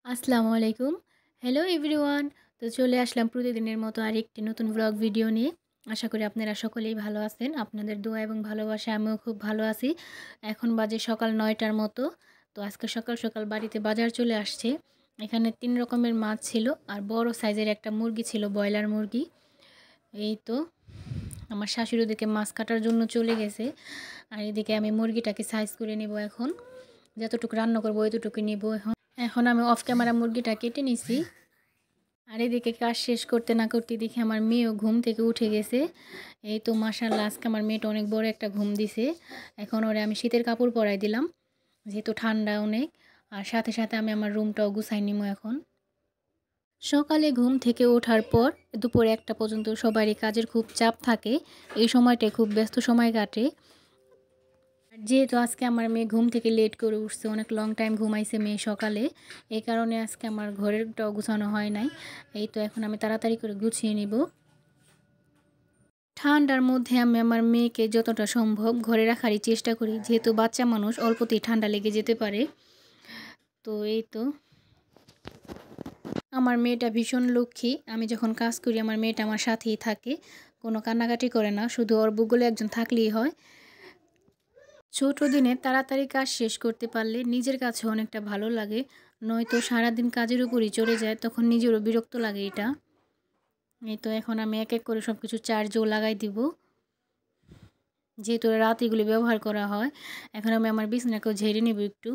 আসসালামু আলাইকুম। Hello everyone. তো চলে আসলাম প্রতিদিনের মতো আরেকটি নতুন ব্লগ ভিডিও নিয়ে। আশা করি আপনারা সকলেই ভালো আছেন। আপনাদের দোয়া এবং ভালোবাসায় আমিও খুব ভালো আছি। এখন বাজে সকাল ৯টার মতো। তো আজকে সকাল, সকাল বাড়িতে বাজার চলে আসছে। এখানে ৩ রকমের মাছ ছিল আর বড় সাইজের একটা মুরগি ছিল, ব্রয়লার মুরগি। এই তো আমার শাশুড়ি ওদিকে মাছ কাটার জন্য চলে গেছে। আর এদিকে আমি মুরগিটাকে সাইজ করে নেব এখন। যতটুকু রান্না করব অতটুকুই নেব এখন। এখন আমি অফ ক্যামেরা মুরগিটা কেটে নিছি। আর এদিকে কাজ শেষ করতে না করতে দেখি আমার মেয়েও ঘুম থেকে উঠে গেছে। এই তো মাশাআল্লাহ, আজকে আমার মেয়েটা অনেক বড় একটা ঘুম দিছে। এখন ওরে আমি শীতের কাপড় পরাই দিলাম, যেহেতু ঠান্ডা অনেক। আর সাথে সাথে আমি আমার রুমটাও গুছাই নিব এখন। সকালে ঘুম থেকে ওঠার পর দুপুরে ১টা পর্যন্ত সবারই কাজের খুব চাপ থাকে। এই সময়টায় খুব ব্যস্ত সময় কাটে। আর যেহেতু আজকে আমার মেয়ে ঘুম থেকে লেট করে উঠছে, অনেক লং টাইম ঘুমাইছে মেয়ে সকালে, এই কারণে আজকে আমার ঘরেরটাও গুছানো হয় নাই। এই তো এখন আমি তাড়াতাড়ি করে গুছিয়ে নিব। ঠান্ডার মধ্যে আমি আমার মেয়েকে যতটা সম্ভব ঘরে রাখারই চেষ্টা করি, যেহেতু বাচ্চা মানুষ, অল্পতেই ঠান্ডা লেগে যেতে পারে। তো এই তো আমার মেয়েটা ভীষণ লক্ষ্মী। আমি যখন কাজ করি আমার মেয়েটা আমার সাথেই থাকে, কোনো কান্নাকাটি করে না, শুধু ওর বুগলে একজন থাকলেই হয়। ছোট দিনে তাড়াতাড়ি কাজ শেষ করতে পারলে নিজের কাছে অনেকটা ভালো লাগে, নয়তো সারাদিন কাজের উপরই চলে যায়, তখন নিজেরও বিরক্ত লাগে এটা। এই তো এখন আমি এক এক করে সব কিছু চার্জও লাগাই দিব, যেহেতু রাত এগুলি ব্যবহার করা হয়। এখন আমি আমার বিছানাকেও ঝেড়ে নেব একটু।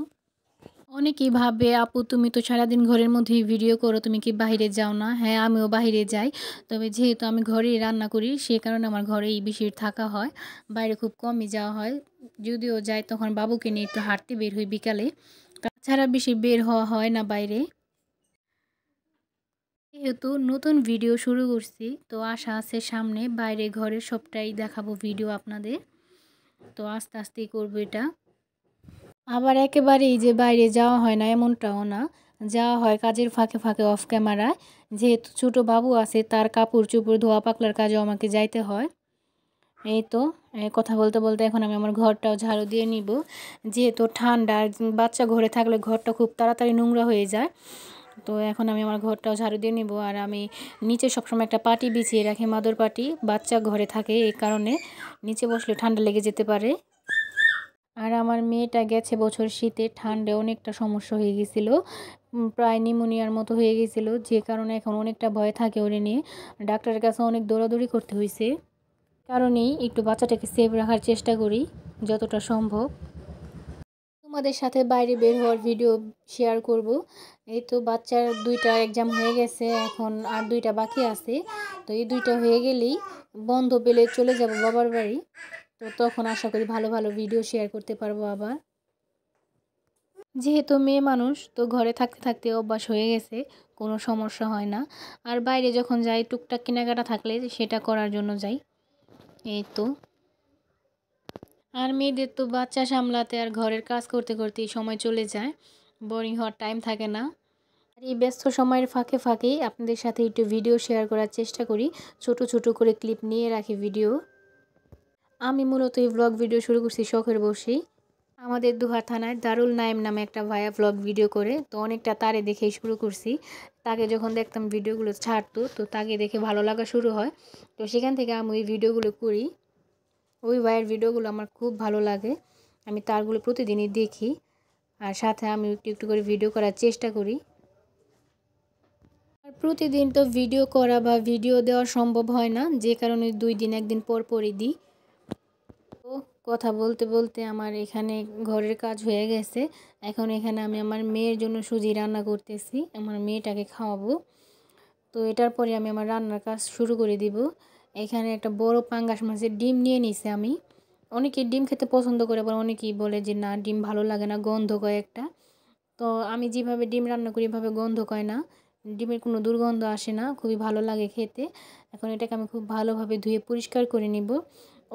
অনেকেই ভাবে, আপু তুমি তো সারাদিন ঘরের মধ্যেই ভিডিও করো, তুমি কি বাইরে যাও না? হ্যাঁ, আমিও বাইরে যাই। তবে যেহেতু আমি ঘরেই রান্না করি, সে কারণে আমার ঘরেই বেশি থাকা হয়, বাইরে খুব কমই যাওয়া হয়। যদিও যাই তখন বাবুকে নিয়ে একটু হাঁটতে বের হই বিকালে, তাছাড়া বেশি বের হওয়া হয় না বাইরে। যেহেতু নতুন ভিডিও শুরু করছি, তো আশা আছে সামনে বাইরে ঘরের সবটাই দেখাবো ভিডিও আপনাদের। তো আস্তে আস্তেই করবো এটা। আবার একেবারেই যে বাইরে যাওয়া হয় না এমনটাও না, যাওয়া হয় কাজের ফাঁকে ফাঁকে অফ ক্যামেরায়। যেহেতু ছোটো বাবু আছে, তার কাপড় চোপড় ধোয়া পাকলার কাজেও আমাকে যাইতে হয়। এই তো কথা বলতে বলতে এখন আমি আমার ঘরটাও ঝাড়ু দিয়ে নিব, যেহেতু ঠান্ডা আর বাচ্চা ঘরে থাকলে ঘরটা খুব তাড়াতাড়ি নোংরা হয়ে যায়। তো এখন আমি আমার ঘরটাও ঝাড়ু দিয়ে নিব। আর আমি নিচে সবসময় একটা পাটি বিছিয়ে রাখি, মাদুর পাটি, বাচ্চা ঘরে থাকে এই কারণে নিচে বসলে ঠান্ডা লেগে যেতে পারে। আর আমার মেয়েটা গেছে বছর শীতে ঠান্ডায় অনেকটা সমস্যা হয়ে গেছিল, প্রায় নিউমোনিয়ার মতো হয়ে গেছিল, যে কারণে এখন অনেকটা ভয় থাকে ওরে নিয়ে। ডাক্তারের কাছে অনেক দৌড়াদৌড়ি করতে হয়েছে, কারণেই একটু বাচ্চাটাকে সেভ রাখার চেষ্টা করি যতটা সম্ভব। তোমাদের সাথে বাইরে বের হওয়ার ভিডিও শেয়ার করব। এই তো বাচ্চার 2টা এক্সাম হয়ে গেছে, এখন আর 2টা বাকি আছে। তো এই 2টা হয়ে গেলেই বন্ধ পেলে চলে যাব বাবার বাড়ি। তো তখন আশা করি ভালো ভালো ভিডিও শেয়ার করতে পারবো আবার। যেহেতু মেয়ে মানুষ, তো ঘরে থাকতে থাকতে অভ্যাস হয়ে গেছে, কোনো সমস্যা হয় না। আর বাইরে যখন যাই টুকটাক কেনাকাটা থাকলে সেটা করার জন্য যাই। এই তো আর মেয়েদের তো বাচ্চা সামলাতে আর ঘরের কাজ করতে করতেই সময় চলে যায়, বোরিং হওয়ার টাইম থাকে না। আর এই ব্যস্ত সময়ের ফাঁকে ফাঁকেই আপনাদের সাথে একটু ভিডিও শেয়ার করার চেষ্টা করি, ছোট ছোট করে ক্লিপ নিয়ে রাখি ভিডিও। আমি মূলত এই ব্লগ ভিডিও শুরু করছি শখের বসেই। আমাদের দুহা থানায় দারুল নাইম নামে একটা ভাইয়া ব্লগ ভিডিও করে, তো অনেকটা তারে দেখেই শুরু করছি। তাকে যখন দেখতাম ভিডিওগুলো ছাড়তো, তো তাকে দেখে ভালো লাগা শুরু হয়, তো সেখান থেকে আমি ওই ভিডিওগুলো করি। ওই ভাইয়ের ভিডিওগুলো আমার খুব ভালো লাগে, আমি তারগুলো প্রতিদিনই দেখি। আর সাথে আমি একটু একটু করে ভিডিও করার চেষ্টা করি। আর প্রতিদিন তো ভিডিও করা বা ভিডিও দেওয়া সম্ভব হয় না, যে কারণে 2 দিন 1 দিন পর পরই দিই। তো কথা বলতে বলতে আমার এখানে ঘরের কাজ হয়ে গেছে। এখন এখানে আমি আমার মেয়ের জন্য সুজি রান্না করতেছি, আমার মেয়েটাকে খাওয়াবো। তো এটার পরে আমি আমার রান্নার কাজ শুরু করে দিব। এখানে একটা বড় পাঙ্গাস মাছের ডিম নিয়ে নিছি আমি। অনেকেই ডিম খেতে পছন্দ করে, আবার অনেকেই বলে যে না, ডিম ভালো লাগে না, গন্ধ কয় একটা। তো আমি যেভাবে ডিম রান্না করি এভাবে গন্ধ কয় না, ডিমের কোনো দুর্গন্ধ আসে না, খুবই ভালো লাগে খেতে। এখন এটাকে আমি খুব ভালোভাবে ধুয়ে পরিষ্কার করে নিব।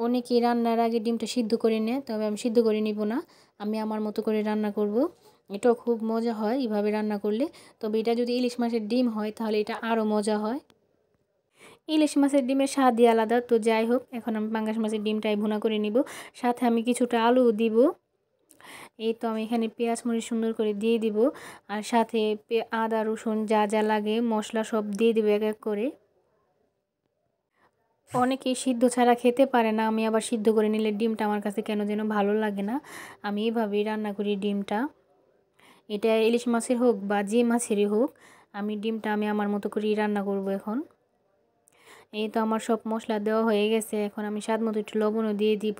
অনেকেই রান্নার আগে ডিমটা সিদ্ধ করে নেয়, তবে আমি সিদ্ধ করে নিব না, আমি আমার মতো করে রান্না করব। এটাও খুব মজা হয় এভাবে রান্না করলে। তবে এটা যদি ইলিশ মাছের ডিম হয় তাহলে এটা আরও মজা হয়। ইলিশ মাছের ডিমের স্বাদই আলাদা। তো যাই হোক, এখন আমি পাঙ্গাস মাছের ডিমটাই ভুনা করে নিব, সাথে আমি কিছুটা আলু দিব। এই তো আমি এখানে পেঁয়াজ মরিচ সুন্দর করে দিয়ে দিব, আর সাথে আদা রসুন যা যা লাগে মশলা সব দিয়ে দিব এক এক করে। অনেকেই সিদ্ধ ছাড়া খেতে পারে না, আমি আবার সিদ্ধ করে নিলে ডিমটা আমার কাছে কেন যেন ভালো লাগে না। আমি এভাবেই রান্না করি ডিমটা। এটা ইলিশ মাছের হোক বা যে মাছেরই হোক, আমি ডিমটা আমার মতো করেই রান্না করব এখন। এই তো আমার সব মশলা দেওয়া হয়ে গেছে, এখন আমি স্বাদ মতো একটু লবণও দিয়ে দিব।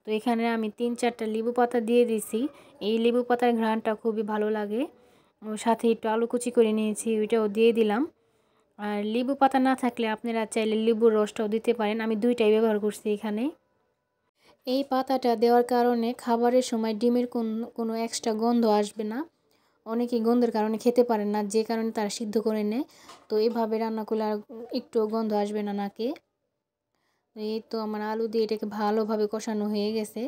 তো এখানে আমি 3-4টা লেবু পাতা দিয়ে দিছি। এই লেবু পাতার ঘ্রাণটা খুবই ভালো লাগে। সাথে একটু আলু কুচি করে নিয়েছি, ওইটাও দিয়ে দিলাম। আর লেবু পাতা না থাকলে আপনারা চাইলে লেবুর রসটাও দিতে পারেন, আমি দুইটাই ব্যবহার করছি এখানে। এই পাতাটা দেওয়ার কারণে খাবারের সময় ডিমের কোনো এক্সট্রা গন্ধ আসবে না। অনেকেই গন্ধের কারণে খেতে পারেন না, যে কারণে তারা সিদ্ধ করে নেয়। তো এইভাবে রান্না করলে আর একটু গন্ধ আসবে না নাকে। এই তো আমার আলু দিয়ে এটাকে ভালোভাবে কষানো হয়ে গেছে।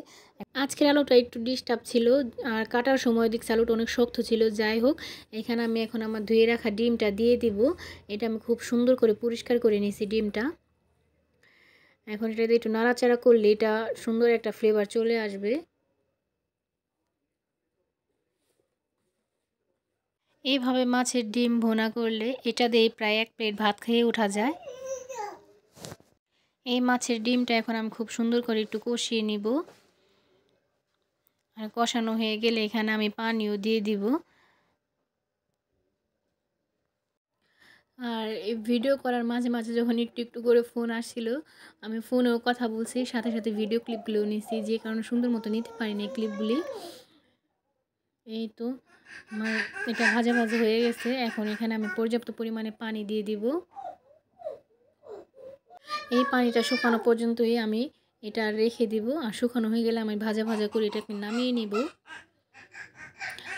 আজকের আলুটা একটু ডিস্টার্ব ছিল, আর কাটার সময় দেখছি আলুটা অনেক শক্ত ছিল। যাই হোক, এখানে আমি এখন আমার ধুয়ে রাখা ডিমটা দিয়ে দিব। এটা আমি খুব সুন্দর করে পরিষ্কার করে নিয়েছি ডিমটা। এখন এটা দিয়ে একটু নাড়াচাড়া করলে এটা সুন্দর একটা ফ্লেভার চলে আসবে। এইভাবে মাছের ডিম ভুনা করলে এটা দিয়ে প্রায় 1 প্লেট ভাত খেয়ে ওঠা যায়। এই মাছের ডিমটা এখন আমি খুব সুন্দর করে একটু কষিয়ে নিব। আর কষানো হয়ে গেলে এখানে আমি পানিও দিয়ে দিব। আর এই ভিডিও করার মাঝে মাঝে যখন একটু একটু করে ফোন আসছিল, আমি ফোনেও কথা বলছি, সাথে সাথে ভিডিও ক্লিপগুলোও নিয়েছি, যে কারণে সুন্দর মতো নিতে পারিনি এই ক্লিপগুলি। এই তো আমার এটা ভাজা ভাজা হয়ে গেছে। এখন এখানে আমি পর্যাপ্ত পরিমাণে পানি দিয়ে দিব। এই পানিটা শুকানো পর্যন্তই আমি এটা রেখে দিব। আর শুকানো হয়ে গেলে আমি ভাজা ভাজা করে এটাকে নামিয়ে নিব।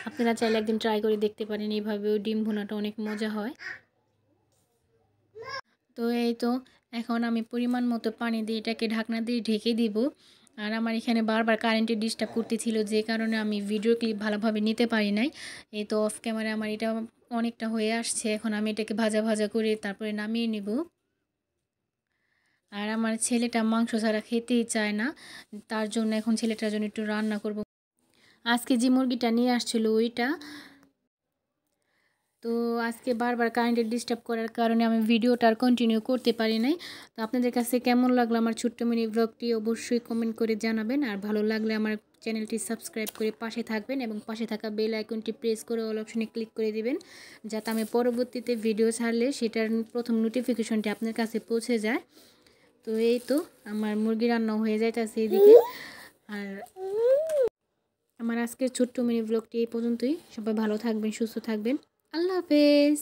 আপনারা চাইলে একদিন ট্রাই করে দেখতে পারেন, এইভাবেও ডিম ভুনাটা অনেক মজা হয়। তো এই তো এখন আমি পরিমাণ মতো পানি দিয়ে এটাকে ঢাকনা দিয়ে ঢেকে দিব। আর আমার এখানে বারবার কারেন্টের ডিস্টার্ব করতেছিল, যে কারণে আমি ভিডিও ক্লিপ ভালোভাবে নিতে পারি নাই। এই তো অফ ক্যামেরা আমার এটা অনেকটা হয়ে আসছে। এখন আমি এটাকে ভাজা ভাজা করে তারপরে নামিয়ে নিব। আর আমার ছেলেটা মাংস ছাড়া খেতেই চায় না, তার জন্য এখন ছেলেটার জন্য একটু রান্না করব। আজকে যে মুরগিটা নিয়ে আসছিল ওইটা। তো আজকে বারবার কারেন্টের ডিস্টার্ব করার কারণে আমি ভিডিওটা আর কন্টিনিউ করতে পারি নাই। তো আপনাদের কাছে কেমন লাগলো আমার ছোট্ট মিনি ব্লগটি অবশ্যই কমেন্ট করে জানাবেন। আর ভালো লাগলে আমার চ্যানেলটি সাবস্ক্রাইব করে পাশে থাকবেন, এবং পাশে থাকা বেল আইকনটি প্রেস করে অল অপশনে ক্লিক করে দিবেন, যাতে আমি পরবর্তীতে ভিডিও ছাড়লে সেটার প্রথম নোটিফিকেশনটি আপনার কাছে পৌঁছে যায়। তো এই তো আমার মুরগি রান্না হয়ে যাইতেছে এদিকে। আর আমার আজকের ছোট্ট মিনি ব্লগটি এই পর্যন্তই। সবাই ভালো থাকবেন, সুস্থ থাকবেন। আল্লাহ হাফেজ।